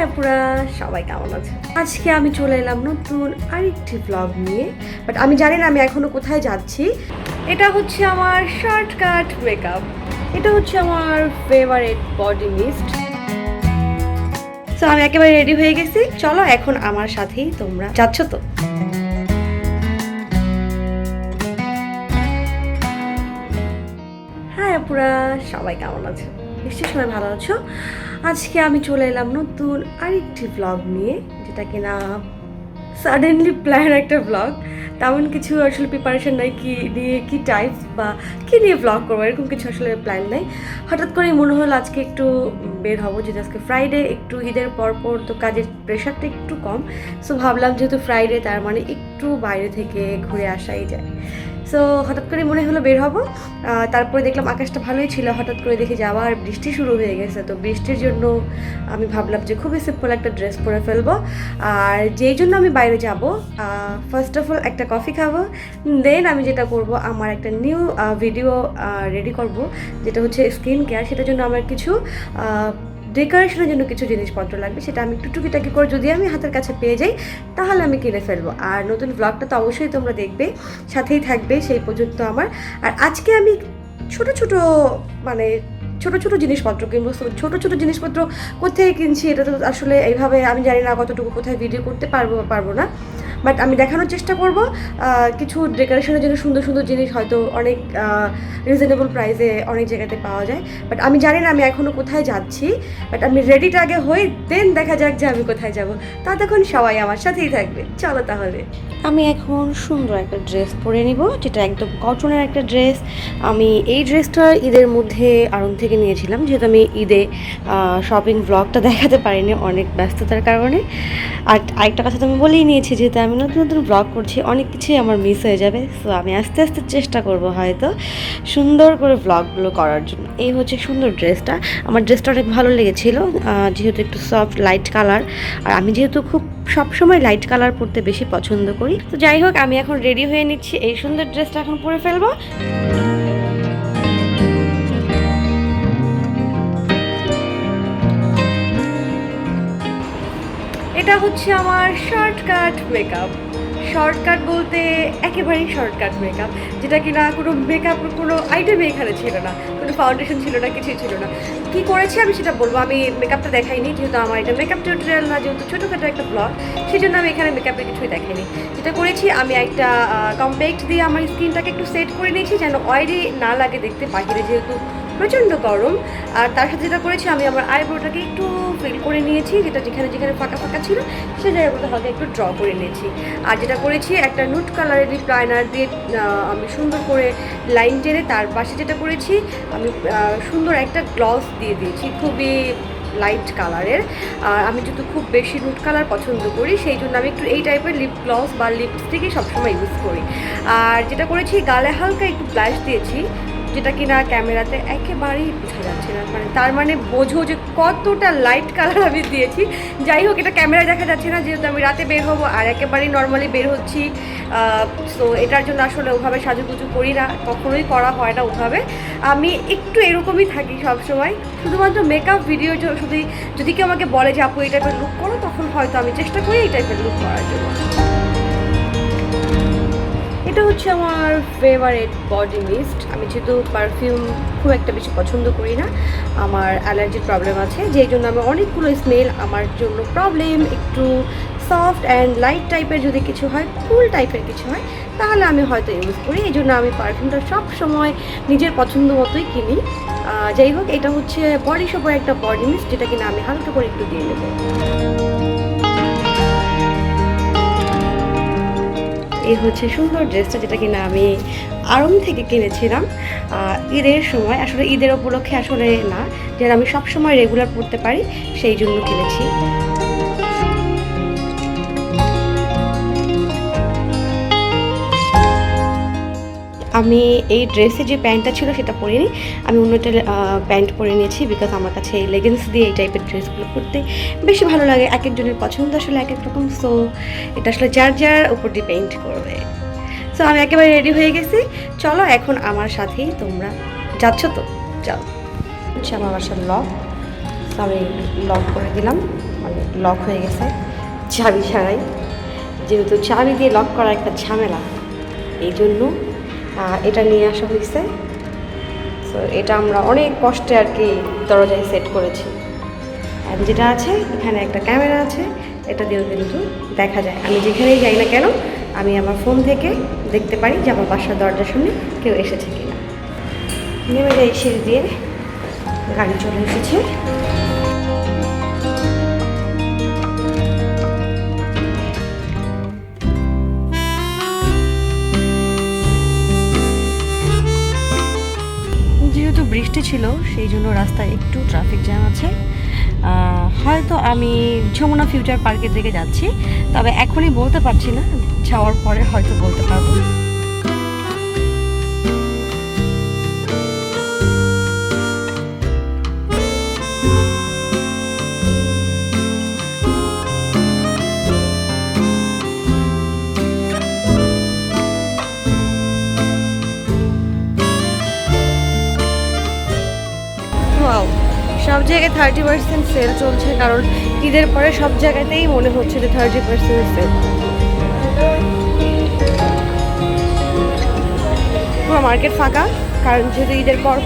আপুরা সবাই কেমন আছে? আজকে আমি চলে এলাম নতুন আরেকটি ব্লগ নিয়ে। বাট আমি জানি না আমি এখনো কোথায় যাচ্ছি। এটা হচ্ছে আমার শর্টকাট মেকআপ। এটা হচ্ছে আমার ফেভারিট বডি মিস্ট। সো আমি একেবারে রেডি হয়ে গেছি, চলো এখন আমার সাথেই তোমরা যাচ্ছ তো। হ্যাঁ আপুরা সবাই কেমন আছে? নিশ্চয়ই সবাই ভালো আছো। আজকে আমি চলে এলাম নতুন আরেকটি ব্লগ নিয়ে, যেটা কিনা সাডেনলি প্ল্যান একটা ব্লগ। তেমন কিছু আসলে প্রিপারেশন নাই কি নিয়ে কি টাইপস বা কী নিয়ে ব্লগ করবো, এরকম কিছু আসলে প্ল্যান নাই। হঠাৎ করেই মনে হলো আজকে একটু বের হবো, যেহেতু আজকে ফ্রাইডে, একটু ঈদের পরপর তো কাজের প্রেশারটা একটু কম। সো ভাবলাম যেহেতু ফ্রাইডে, তার মানে একটু বাইরে থেকে ঘুরে আসাই যায়। সো হঠাৎ করে মনে হলো বের হবো। তারপরে দেখলাম আকাশটা ভালোই ছিল, হঠাৎ করে দেখি যে আবার বৃষ্টি শুরু হয়ে গেছে। তো বৃষ্টির জন্য আমি ভাবলাম যে খুবই সিম্পল একটা ড্রেস পরে ফেলবো। আর যেই জন্য আমি বাইরে যাব, ফার্স্ট অফ অল একটা কফি খাবো, দেন আমি যেটা করব, আমার একটা নিউ ভিডিও রেডি করব, যেটা হচ্ছে স্কিন কেয়ার। সেটার জন্য আমার কিছু ডেকোরেশনের জন্য কিছু জিনিসপত্র লাগবে, সেটা আমি একটু টুকিটাকি করে যদি আমি হাতের কাছে পেয়ে যাই তাহলে আমি কিনে ফেলবো। আর নতুন ব্লগটা তো অবশ্যই তোমরা দেখবে, সাথেই থাকবে সেই পর্যন্ত আমার। আর আজকে আমি ছোট ছোট মানে ছোট ছোট জিনিসপত্র কিনবো। ছোট ছোট জিনিসপত্র কোথায় কিনছি এটা তো আসলে এইভাবে আমি জানি না কতটুকু কোথায় ভিডিও করতে পারবো বা পারবো না, বাট আমি দেখানোর চেষ্টা করব। কিছু ডেকোরেশনের জন্য সুন্দর সুন্দর জিনিস হয়তো অনেক রিজনেবল প্রাইসে অনেক জায়গাতে পাওয়া যায়। বাট আমি জানি না আমি এখনও কোথায় যাচ্ছি, বাট আমি রেডিটা আগে হই, দেন দেখা যাক যে আমি কোথায় যাব। ততক্ষণ সবাই আমার সাথেই থাকবে, চলো তাহলে। আমি এখন সুন্দর একটা ড্রেস পরে নিব, যেটা একদম কটনের একটা ড্রেস। আমি এই ড্রেসটা ঈদের মধ্যে আড়ং থেকে নিয়েছিলাম, যেহেতু আমি ঈদে শপিং ব্লগটা দেখাতে পারিনি অনেক ব্যস্ততার কারণে। আর আরেকটা কথা তো আমি বলেই নিয়েছি, যেহেতু আমি নতুন নতুন ব্লগ করছি, অনেক কিছুই আমার মিস হয়ে যাবে। সো আমি আস্তে আস্তে চেষ্টা করব হয়তো সুন্দর করে ব্লগগুলো করার জন্য। এই হচ্ছে সুন্দর ড্রেসটা। আমার ড্রেসটা অনেক ভালো লেগেছিলো, যেহেতু একটু সফট লাইট কালার, আর আমি যেহেতু খুব সবসময় লাইট কালার পরতে বেশি পছন্দ করি। তো যাই হোক, আমি এখন রেডি হয়ে নিচ্ছি, এই সুন্দর ড্রেসটা এখন পরে ফেলবো। এটা হচ্ছে আমার শর্টকাট মেকআপ। শর্টকাট বলতে একেবারেই শর্টকাট মেকআপ, যেটা কিনা কোনো মেকআপের কোনো আইটেমে এখানে ছিল না, কোনো ফাউন্ডেশন ছিল না, কিছুই ছিল না। কী করেছি আমি সেটা বলবো। আমি মেকআপটা দেখাইনি, যেহেতু আমার এটা মেকআপ টিউটোরিয়াল না, যেহেতু ছোটোখাটো একটা ব্লগ, সেই জন্য আমি এখানে মেকআপের কিছুই দেখাইনি। যেটা করেছি, আমি একটা কম্প্যাক্ট দিয়ে আমার স্কিনটাকে একটু সেট করে নিয়েছি, যেন অয়েলি না লাগে দেখতে বাহিরে, যেহেতু প্রচণ্ড গরম। আর তার সাথে যেটা করেছি, আমি আমার আইব্রোটাকে একটু ফিল করে নিয়েছি, যেটা যেখানে যেখানে ফাঁকা ফাঁকা ছিল সেই জায়গাগুলো হালকা একটু ড্র করে নিয়েছি। আর যেটা করেছি, একটা নুট কালারের লিপ লাইনার দিয়ে আমি সুন্দর করে লাইন টেনে তার পাশে যেটা করেছি, আমি সুন্দর একটা গ্লস দিয়ে দিয়েছি, খুবই লাইট কালারের। আর আমি যেহেতু খুব বেশি নুট কালার পছন্দ করি, সেই জন্য আমি একটু এই টাইপের লিপ গ্লস বা লিপস্টিকই সবসময় ইউজ করি। আর যেটা করেছি, গালে হালকা একটু ব্লাশ দিয়েছি, যেটা কিনা ক্যামেরাতে একেবারেই বোঝা যাচ্ছে না, মানে তার মানে বোঝো যে কতটা লাইট কালার আমি দিয়েছি। যাই হোক, এটা ক্যামেরায় দেখা যাচ্ছে না, যেহেতু আমি রাতে বের হবো আর একেবারেই নর্মালি বের হচ্ছি। সো এটার জন্য আসলে ওভাবে সাজুগুজু করি না, কখনোই করা হয় না ওভাবে। আমি একটু এরকমই থাকি সবসময়, শুধুমাত্র মেকআপ ভিডিও যদি কেউ আমাকে বলে যে আপু এই টাইপের লুক করো, তখন হয়তো আমি চেষ্টা করি এই টাইপের লুক করার জন্য। এটা হচ্ছে আমার ফেভারিট বডি মিস্ট। আমি যেহেতু পারফিউম খুব একটা বেশি পছন্দ করি না, আমার অ্যালার্জির প্রবলেম আছে, যেই জন্য আমি অনেকগুলো স্মেল আমার জন্য প্রবলেম। একটু সফট অ্যান্ড লাইট টাইপের যদি কিছু হয়, কুল টাইপের কিছু হয়, তাহলে আমি হয়তো ইউজ করি। এই জন্য আমি পারফিউমটা সব সময় নিজের পছন্দ মতোই কিনি। যাই হোক, এটা হচ্ছে বডি শপের একটা বডি মিস্ট, যেটা কিনা আমি হালকা করে একটু দিয়ে নেবো। এই হচ্ছে সুন্দর ড্রেসটা, যেটা কিনা আমি আড়ং থেকে কিনেছিলাম ঈদের সময়। আসলে ঈদের উপলক্ষে আসলে না, যেন আমি সবসময় রেগুলার পরতে পারি, সেই জন্য কিনেছি। আমি এই ড্রেসে যে প্যান্টটা ছিল সেটা পরিনি, আমি অন্য একটা প্যান্ট পরে নিয়েছি, বিকজ আমার কাছে এই লেগিংস দিয়ে এই টাইপের ড্রেসগুলো পরতে বেশি ভালো লাগে। এক একজনের পছন্দ আসলে এক এক রকম, সো এটা আসলে যার যার উপর ডিপেন্ড করবে। সো আমি একেবারে রেডি হয়ে গেছি, চলো এখন আমার সাথেই তোমরা যাচ্ছ তো, চলো। হচ্ছে আমার বাসার লক, আমি লক করে দিলাম মানে লক হয়ে গেছে চাবি ছাড়াই, যেহেতু চাবি দিয়ে লক করা একটা ঝামেলা, এই জন্য এটা নিয়ে আসা হয়েছে। তো এটা আমরা অনেক কষ্টে আর কি দরজায় সেট করেছি। আর যেটা আছে এখানে একটা ক্যামেরা আছে, এটা দিয়েও কিন্তু দেখা যায়, আমি যেখানেই যাই না কেন আমি আমার ফোন থেকে দেখতে পারি যে আমার বাসার দরজার সামনে কেউ এসেছে কিনা। নেমে যাই সিঁড়ি দিয়ে, গাড়ি চলে এসেছে। যেহেতু বৃষ্টি ছিল সেই জন্য রাস্তায় একটু ট্রাফিক জ্যাম আছে। হয়তো আমি যমুনা ফিউচার পার্কের দিকে যাচ্ছি, তবে এখনই বলতে পারছি না, যাওয়ার পরে হয়তো বলতে পারবো। সব জায়গায় 30% সেল চলছে, কারণ ঈদের পরে সব জায়গাতেই মনে হচ্ছে যে 30% সেল। পুরো মার্কেট ফাঁকা, কারণ যেহেতু ঈদের পর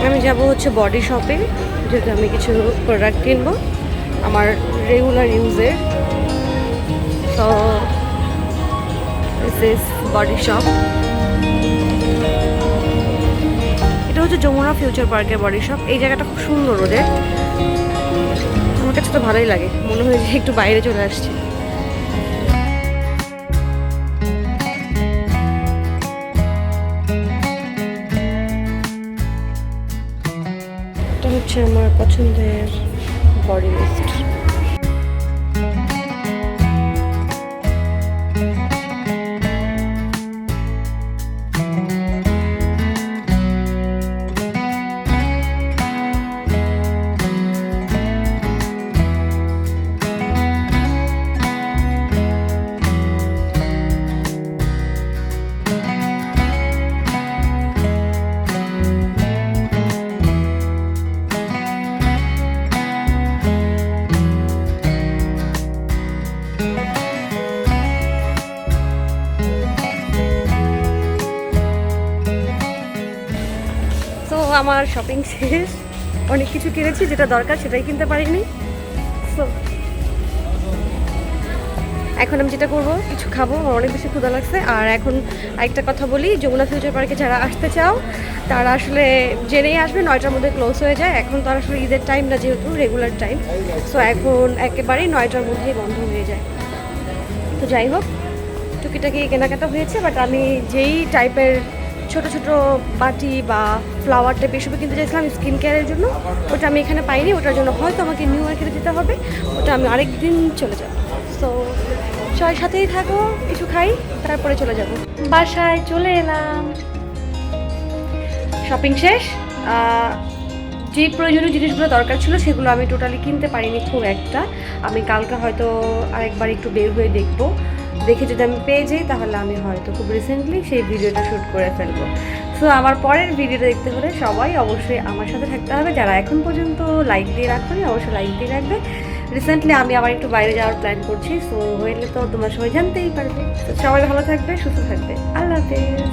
আমি যাব হচ্ছে বডি শপে, যেহেতু আমি কিছু প্রোডাক্ট কিনবো আমার রেগুলার ইউজের। তো দিস ইজ বডি শপ। এটা হচ্ছে যমুনা ফিউচার পার্কের বডি শপ। এই জায়গাটা খুব সুন্দর, ওদের আমার কাছে তো ভালোই লাগে, মনে হয় যে একটু বাইরে চলে আসছি। এটা হচ্ছে আমার পছন্দের বডি মিস্ট। আমার শপিং শেষ, অনেক কিছু কিনেছি, যেটা দরকার সেটাই কিনতে পারিনি। সো এখন আমি যেটা করবো, কিছু খাবো, আমার অনেক বেশি ক্ষুধা লাগছে। আর এখন আরেকটা কথা বলি, যমুনা ফিউচার পার্কে যারা আসতে চাও তারা আসলে জেনেই আসবে, 9টার মধ্যে ক্লোজ হয়ে যায়। এখন তো আসলে ঈদের টাইম না, যেহেতু রেগুলার টাইম, সো এখন একেবারেই 9টার মধ্যেই বন্ধ হয়ে যায়। তো যাই হোক, টুকিটাকি কেনাকাটা হয়েছে, বাট আমি যেই টাইপের ছোট ছোট বাটি বা ফ্লাওয়ার টাইপ এসবও কিনতে চাইছিলাম স্কিন কেয়ারের জন্য, ওটা আমি এখানে পাইনি। ওটার জন্য হয়তো আমাকে নিউ মার্কেটে যেতে হবে, ওটা আমি আরেক দিন চলে যাব। সো সবাই সাথেই থাকো, কিছু খাই, তারপরে চলে যাব। বাসায় চলে এলাম, শপিং শেষ। যে প্রয়োজনীয় জিনিসগুলো দরকার ছিল সেগুলো আমি টোটালি কিনতে পারিনি খুব একটা। আমি কালকে হয়তো আরেকবার একটু বের হয়ে দেখবো, দেখে যদি আমি পেয়ে যাই তাহলে আমি হয়তো খুব রিসেন্টলি সেই ভিডিওটা শ্যুট করে ফেলবো। সো আমার পরের ভিডিওটা দেখতে হলে সবাই অবশ্যই আমার সাথে থাকতে হবে। যারা এখন পর্যন্ত লাইক দিয়ে রাখোনি অবশ্যই লাইক দিয়ে রাখবে। রিসেন্টলি আমি আবার একটু বাইরে যাওয়ার প্ল্যান করছি, সো হইলে তো তোমরা সবাই জানতেই পারবে। সবাই ভালো থাকবে, সুস্থ থাকবে। আল্লাহ হাফেজ।